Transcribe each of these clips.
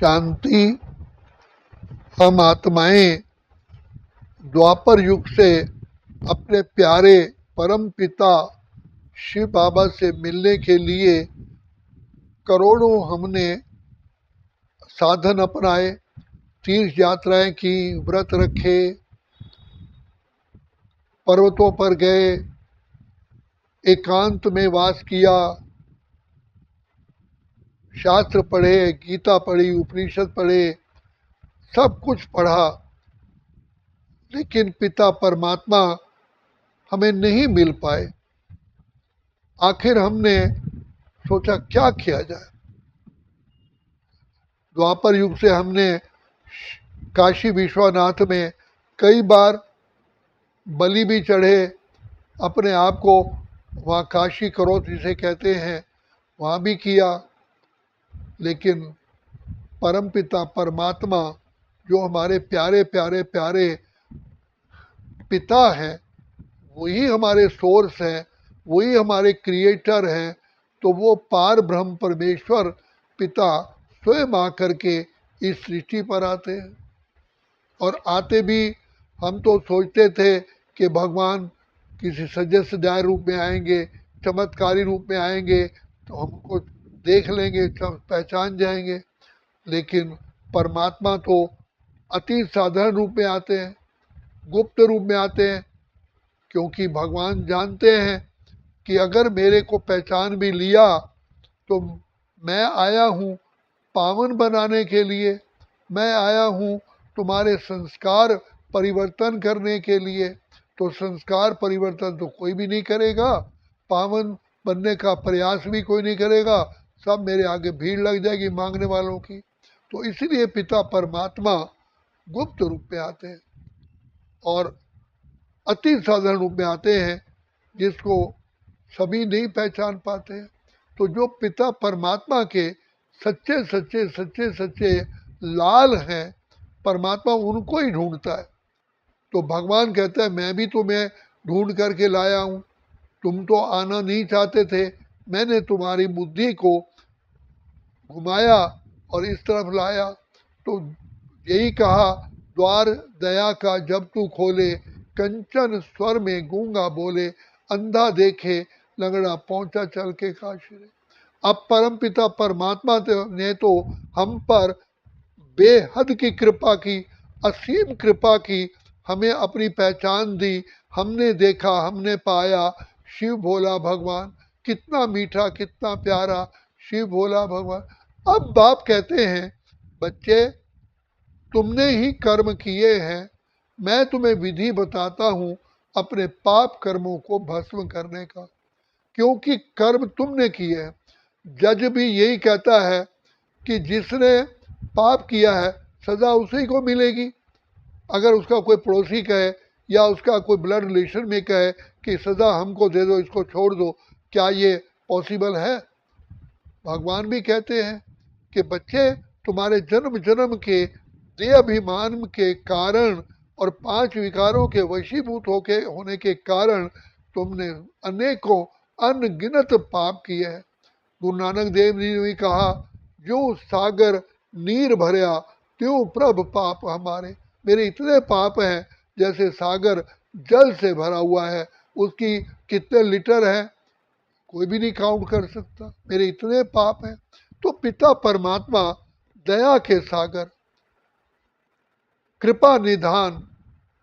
शांति। हम आत्माएं द्वापर युग से अपने प्यारे परम पिता शिव बाबा से मिलने के लिए करोड़ों हमने साधन अपनाए, तीर्थ यात्राएं की, व्रत रखे, पर्वतों पर गए, एकांत में वास किया, शास्त्र पढ़े, गीता पढ़ी, उपनिषद पढ़े, सब कुछ पढ़ा, लेकिन पिता परमात्मा हमें नहीं मिल पाए। आखिर हमने सोचा क्या किया जाए। द्वापर युग से हमने काशी विश्वनाथ में कई बार बलि भी चढ़े, अपने आप को वहाँ काशी करो जिसे कहते हैं वहाँ भी किया, लेकिन परमपिता परमात्मा जो हमारे प्यारे प्यारे प्यारे पिता हैं, वही हमारे सोर्स हैं, वही हमारे क्रिएटर हैं, तो वो पार ब्रह्म परमेश्वर पिता स्वयं आकर के इस सृष्टि पर आते हैं। और आते भी हम तो सोचते थे कि भगवान किसी सजे सजाए रूप में आएंगे, चमत्कारी रूप में आएंगे तो हमको देख लेंगे, पहचान जाएंगे, लेकिन परमात्मा तो अति साधारण रूप में आते हैं, गुप्त रूप में आते हैं, क्योंकि भगवान जानते हैं कि अगर मेरे को पहचान भी लिया तो मैं आया हूँ पावन बनाने के लिए, मैं आया हूँ तुम्हारे संस्कार परिवर्तन करने के लिए। तो संस्कार परिवर्तन तो कोई भी नहीं करेगा, पावन बनने का प्रयास भी कोई नहीं करेगा, सब मेरे आगे भीड़ लग जाएगी मांगने वालों की। तो इसलिए पिता परमात्मा गुप्त रूप में आते हैं और अति साधारण रूप में आते हैं, जिसको सभी नहीं पहचान पाते हैं। तो जो पिता परमात्मा के सच्चे सच्चे सच्चे सच्चे लाल हैं, परमात्मा उनको ही ढूंढता है। तो भगवान कहता है मैं भी तुम्हें ढूंढ करके लाया हूँ, तुम तो आना नहीं चाहते थे, मैंने तुम्हारी बुद्धि को घुमाया और इस तरफ लाया। तो यही कहा, द्वार दया का जब तू खोले, कंचन स्वर में गूंगा बोले, अंधा देखे लंगड़ा पहुंचा चल के काशी रे। अब परम पिता परमात्मा ने तो हम पर बेहद की कृपा की, असीम कृपा की, हमें अपनी पहचान दी, हमने देखा, हमने पाया शिव भोला भगवान, कितना मीठा कितना प्यारा शिव भोला भगवान। अब बाप कहते हैं बच्चे तुमने ही कर्म किए हैं, मैं तुम्हें विधि बताता हूँ अपने पाप कर्मों को भस्म करने का, क्योंकि कर्म तुमने किए हैं। जज भी यही कहता है कि जिसने पाप किया है सजा उसी को मिलेगी। अगर उसका कोई पड़ोसी कहे या उसका कोई ब्लड रिलेशन में कहे कि सजा हमको दे दो, इसको छोड़ दो, क्या ये पॉसिबल है? भगवान भी कहते हैं कि बच्चे तुम्हारे जन्म जन्म के देह अभिमान के कारण और 5 विकारों के वशीभूत होने के कारण तुमने अनेकों अनगिनत पाप किए हैं। गुरु नानक देव जी ने भी कहा, जो सागर नीर भरया त्यों प्रभ पाप हमारे। मेरे इतने पाप हैं जैसे सागर जल से भरा हुआ है, उसकी कितने लीटर है कोई भी नहीं काउंट कर सकता, मेरे इतने पाप हैं। तो पिता परमात्मा दया के सागर, कृपा निधान,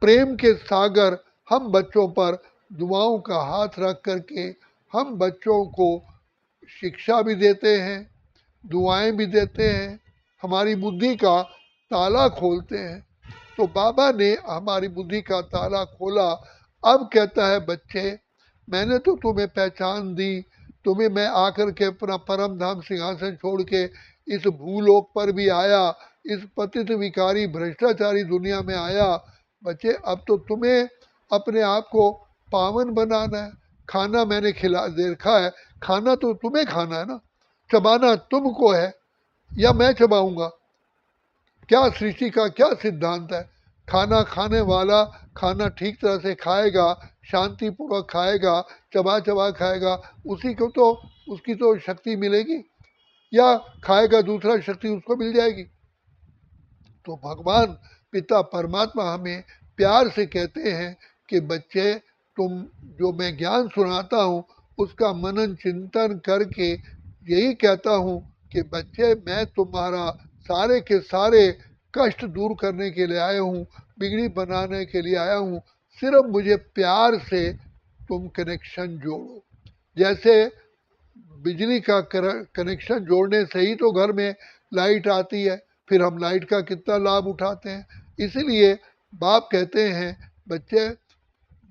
प्रेम के सागर हम बच्चों पर दुआओं का हाथ रख करके हम बच्चों को शिक्षा भी देते हैं, दुआएं भी देते हैं, हमारी बुद्धि का ताला खोलते हैं। तो बाबा ने हमारी बुद्धि का ताला खोला। अब कहता है बच्चे मैंने तो तुम्हें पहचान दी, तुम्हें मैं आकर के अपना परम धाम सिंहासन छोड़ के इस भूलोक पर भी आया, इस पतित विकारी भ्रष्टाचारी दुनिया में आया। बच्चे अब तो तुम्हें अपने आप को पावन बनाना है। खाना मैंने खिला दे रखा है, खाना तो तुम्हें खाना है ना, चबाना तुमको है या मैं चबाऊंगा? क्या सृष्टि का क्या सिद्धांत है? खाना खाने वाला खाना ठीक तरह से खाएगा, शांतिपूर्वक खाएगा, चबा चबा खाएगा, उसी को तो उसकी तो शक्ति मिलेगी, या खाएगा दूसरा शक्ति उसको मिल जाएगी। तो भगवान पिता परमात्मा हमें प्यार से कहते हैं कि बच्चे, तुम जो मैं ज्ञान सुनाता हूँ उसका मनन चिंतन करके यही कहता हूँ कि बच्चे, मैं तुम्हारा सारे के सारे कष्ट दूर करने के लिए आया हूँ, बिगड़ी बनाने के लिए आया हूँ, सिर्फ मुझे प्यार से तुम कनेक्शन जोड़ो। जैसे बिजली का कनेक्शन जोड़ने से ही तो घर में लाइट आती है, फिर हम लाइट का कितना लाभ उठाते हैं। इसलिए बाप कहते हैं, बच्चे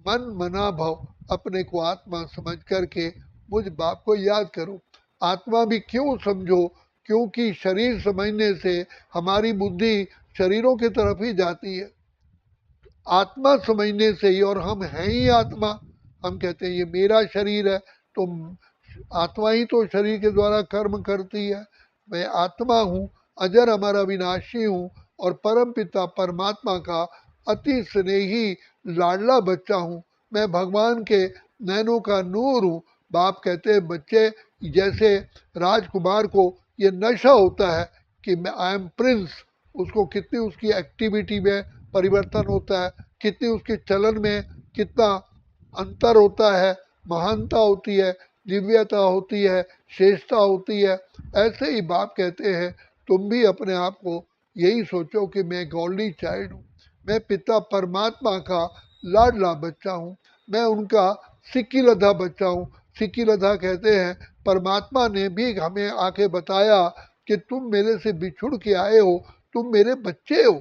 मन मना भव, अपने को आत्मा समझ करके मुझ बाप को याद करो। आत्मा भी क्यों समझो, क्योंकि शरीर समझने से हमारी बुद्धि शरीरों की तरफ ही जाती है। आत्मा समझने से ही, और हम हैं ही आत्मा, हम कहते हैं ये मेरा शरीर है, तो आत्मा ही तो शरीर के द्वारा कर्म करती है। मैं आत्मा हूँ, अजर अमर अविनाशी हूँ, और परम पिता परमात्मा का अति स्नेही लाडला बच्चा हूँ। मैं भगवान के नैनों का नूर हूँ। बाप कहते हैं, बच्चे, जैसे राजकुमार को ये नशा होता है कि मैं आई एम प्रिंस, उसको कितनी उसकी एक्टिविटी में परिवर्तन होता है, कितनी उसके चलन में कितना अंतर होता है, महानता होती है, दिव्यता होती है, श्रेष्ठता होती है। ऐसे ही बाप कहते हैं, तुम भी अपने आप को यही सोचो कि मैं गॉडली चाइल्ड हूँ, मैं पिता परमात्मा का लाडला बच्चा हूँ, मैं उनका सिक्की लधा बच्चा हूँ। सिक्की लधा कहते हैं, परमात्मा ने भी हमें आके बताया कि तुम मेरे से बिछुड़ के आए हो, तुम मेरे बच्चे हो।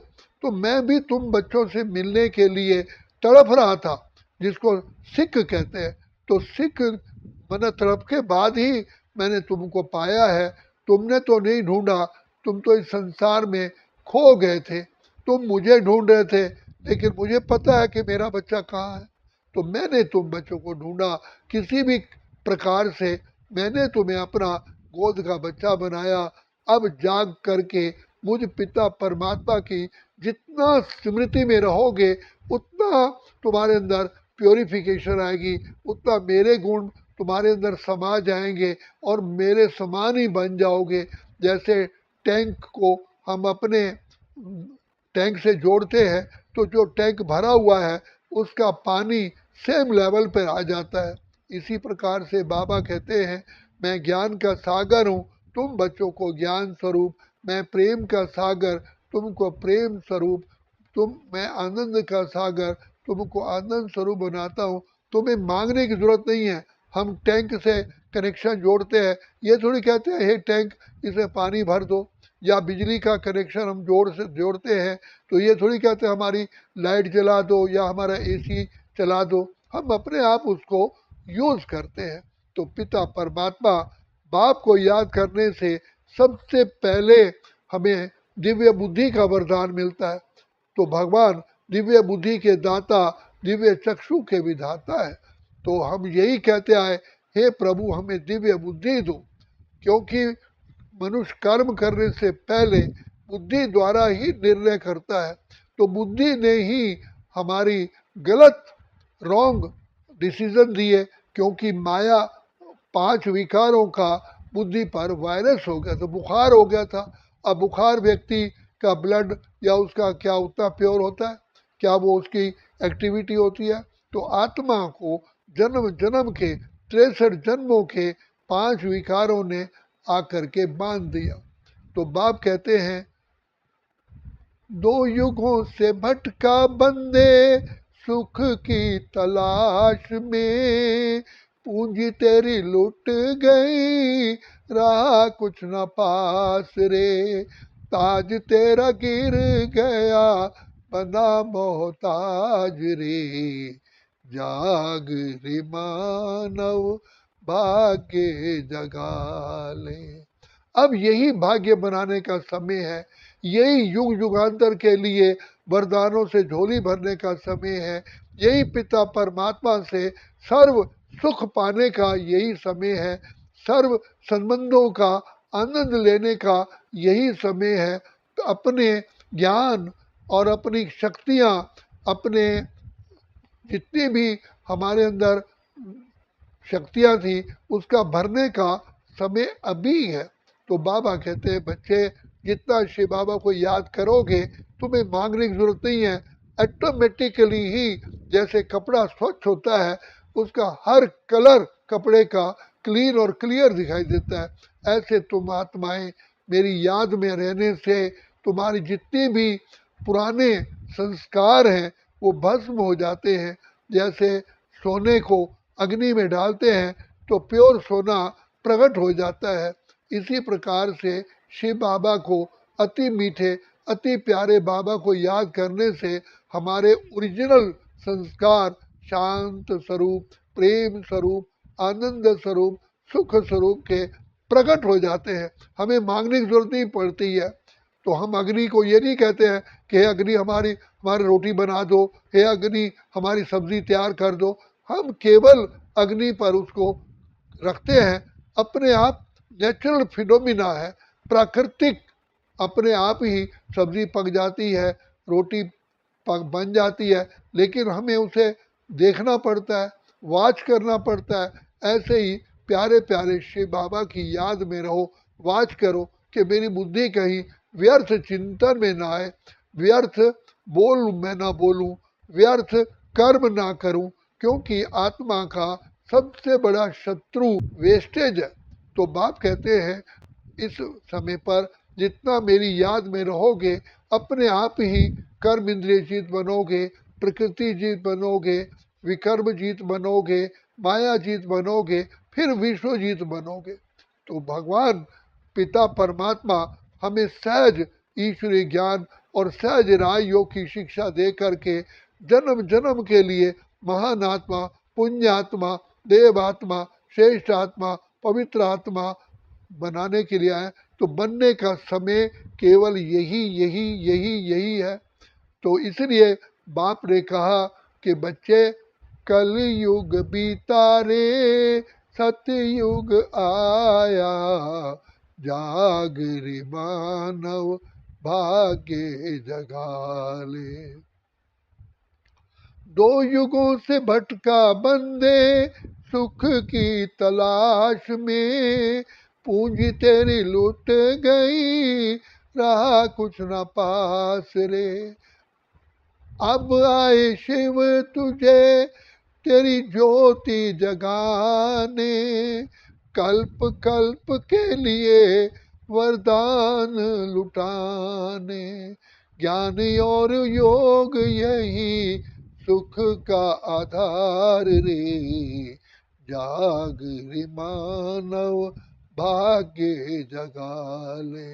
तो मैं भी तुम बच्चों से मिलने के लिए तड़प रहा था, जिसको सिख कहते हैं। तो सिख मन तड़प के बाद ही मैंने तुमको पाया है। तुमने तो नहीं ढूंढा, तुम तो इस संसार में खो गए थे, तुम मुझे ढूंढ रहे थे, लेकिन मुझे पता है कि मेरा बच्चा कहाँ है। तो मैंने तुम बच्चों को ढूंढा, किसी भी प्रकार से मैंने तुम्हें अपना गोद का बच्चा बनाया। अब जाग करके मुझ पिता परमात्मा की जितना स्मृति में रहोगे, उतना तुम्हारे अंदर प्योरिफिकेशन आएगी, उतना मेरे गुण तुम्हारे अंदर समा जाएंगे और मेरे समान ही बन जाओगे। जैसे टैंक को हम अपने टैंक से जोड़ते हैं, तो जो टैंक भरा हुआ है उसका पानी सेम लेवल पर आ जाता है। इसी प्रकार से बाबा कहते हैं, मैं ज्ञान का सागर हूँ, तुम बच्चों को ज्ञान स्वरूप, मैं प्रेम का सागर, तुमको प्रेम स्वरूप, मैं आनंद का सागर, तुमको आनंद स्वरूप बनाता हूँ। तुम्हें मांगने की जरूरत नहीं है। हम टैंक से कनेक्शन जोड़ते हैं, ये थोड़ी कहते हैं हे टैंक इसमें पानी भर दो, या बिजली का कनेक्शन हम जोड़ते हैं तो ये थोड़ी कहते हैं हमारी लाइट जला दो या हमारा एसी चला दो। हम अपने आप उसको यूज करते हैं। तो पिता परमात्मा बाप को याद करने से सबसे पहले हमें दिव्य बुद्धि का वरदान मिलता है। तो भगवान दिव्य बुद्धि के दाता, दिव्य चक्षु के विधाता है। तो हम यही कहते आए, हे प्रभु हमें दिव्य बुद्धि दो, क्योंकि मनुष्य कर्म करने से पहले बुद्धि द्वारा ही निर्णय करता है। तो बुद्धि ने ही हमारी गलत रॉन्ग डिसीजन दिए, क्योंकि माया 5 विकारों का बुद्धि पर वायरस हो गया, तो बुखार हो गया था। अब बुखार व्यक्ति का ब्लड या उसका क्या उतना प्योर होता है, क्या वो उसकी एक्टिविटी होती है। तो आत्मा को जन्म जन्म के 63 जन्मों के 5 विकारों ने आकर के बांध दिया। तो बाप कहते हैं, 2 युगों से भटका बंदे सुख की तलाश में, पूंजी तेरी लुट गई रहा कुछ न पास रे, ताज तेरा गिर गया बना मोहताज रे, जाग रे मानव भाग्य जगा ले। अब यही भाग्य बनाने का समय है, यही युग युगांतर के लिए वरदानों से झोली भरने का समय है, यही पिता परमात्मा से सर्व सुख पाने का यही समय है, सर्व संबंधों का आनंद लेने का यही समय है। तो अपने ज्ञान और अपनी शक्तियाँ, अपने जितनी भी हमारे अंदर शक्तियाँ थी उसका भरने का समय अभी है। तो बाबा कहते हैं, बच्चे जितना शिव बाबा को याद करोगे तुम्हें मांगने की जरूरत नहीं है, ऑटोमेटिकली ही जैसे कपड़ा स्वच्छ होता है उसका हर कलर कपड़े का क्लीन और क्लियर दिखाई देता है, ऐसे तुम आत्माएं मेरी याद में रहने से तुम्हारी जितनी भी पुराने संस्कार हैं वो भस्म हो जाते हैं। जैसे सोने को अग्नि में डालते हैं तो प्योर सोना प्रकट हो जाता है, इसी प्रकार से शिव बाबा को अति मीठे अति प्यारे बाबा को याद करने से हमारे ओरिजिनल संस्कार शांत स्वरूप प्रेम स्वरूप आनंद स्वरूप सुख स्वरूप के प्रकट हो जाते हैं, हमें मांगने की जरूरत नहीं पड़ती है। तो हम अग्नि को ये नहीं कहते हैं कि हे अग्नि हमारी रोटी बना दो, हे अग्नि हमारी सब्जी तैयार कर दो, हम केवल अग्नि पर उसको रखते हैं। अपने आप नेचुरल फिनोमिना है, प्राकृतिक अपने आप ही सब्जी पक जाती है, रोटी पक बन जाती है, लेकिन हमें उसे देखना पड़ता है, वाच करना पड़ता है। ऐसे ही प्यारे प्यारे शिव बाबा की याद में रहो, वाच करो कि मेरी बुद्धि कहीं व्यर्थ चिंतन में ना आए, व्यर्थ बोल मैं ना बोलूं, व्यर्थ कर्म ना करूं, क्योंकि आत्मा का सबसे बड़ा शत्रु वेस्टेज है। तो बाप कहते हैं इस समय पर जितना मेरी याद में रहोगे अपने आप ही कर्म इंद्रिय जीत बनोगे, प्रकृति जीत बनोगे, विकर्म जीत बनोगे, माया जीत बनोगे, फिर विश्व जीत बनोगे। तो भगवान पिता परमात्मा हमें सहज ईश्वरीय ज्ञान और सहज राय योग की शिक्षा दे करके जन्म जन्म के लिए महान आत्मा, पुण्यात्मा, देवात्मा, श्रेष्ठ आत्मा, पवित्र आत्मा बनाने के लिए आए। तो बनने का समय केवल यही यही यही यही है। तो इसलिए बाप ने कहा कि बच्चे कल युग बीता रे सतयुग आया, जाग रे मानव भाग्य जगा ले। दो युगों से भटका बंदे सुख की तलाश में, पूंजी तेरी लुट गई रहा कुछ न पास रे। अब आए शिव तुझे तेरी ज्योति जगाने, कल्प कल्प के लिए वरदान लुटाने। ज्ञान और योग यही सुख का आधार रे, जाग रे मानव भाग्य जगा ले।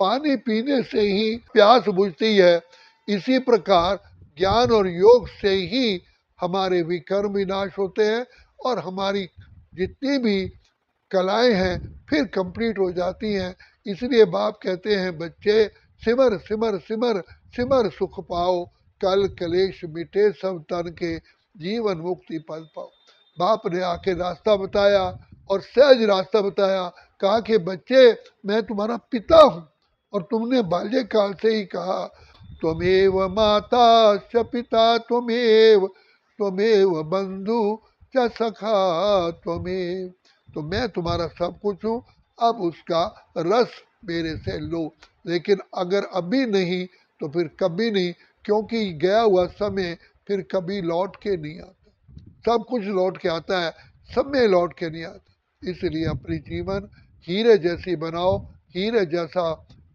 पानी पीने से ही प्यास बुझती है, इसी प्रकार ज्ञान और योग से ही हमारे विकर्म विनाश होते हैं और हमारी जितनी भी कलाएं हैं फिर कंप्लीट हो जाती हैं। इसलिए बाप कहते हैं बच्चे सिमर सिमर सिमर सिमर सुख पाओ, कल कलेश मिटे सब तन के, जीवन मुक्ति पद पाओ। बाप ने आके रास्ता बताया और सहज रास्ता बताया, कहा कि बच्चे मैं तुम्हारा पिता हूँ और तुमने बाल्यकाल से ही कहा त्वमेव माता च पिता त्वमेव त्वमेव बंधु च सखा त्वमेव। तो मैं तुम्हारा सब कुछ हूँ, अब उसका रस मेरे से लो। लेकिन अगर अभी नहीं तो फिर कभी नहीं, क्योंकि गया हुआ समय फिर कभी लौट के नहीं आता। सब कुछ लौट के आता है, समय लौट के नहीं आता। इसलिए अपनी जीवन हीरे जैसी बनाओ। हीरे जैसा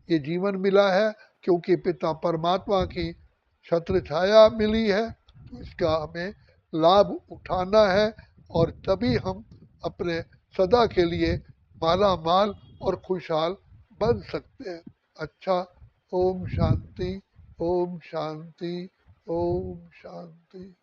ये जीवन मिला है क्योंकि पिता परमात्मा की छत्र छाया मिली है, तो इसका हमें लाभ उठाना है और तभी हम अपने सदा के लिए माला माल और खुशहाल बन सकते हैं। अच्छा, ओम शांति, ओम शांति, ओम शांति।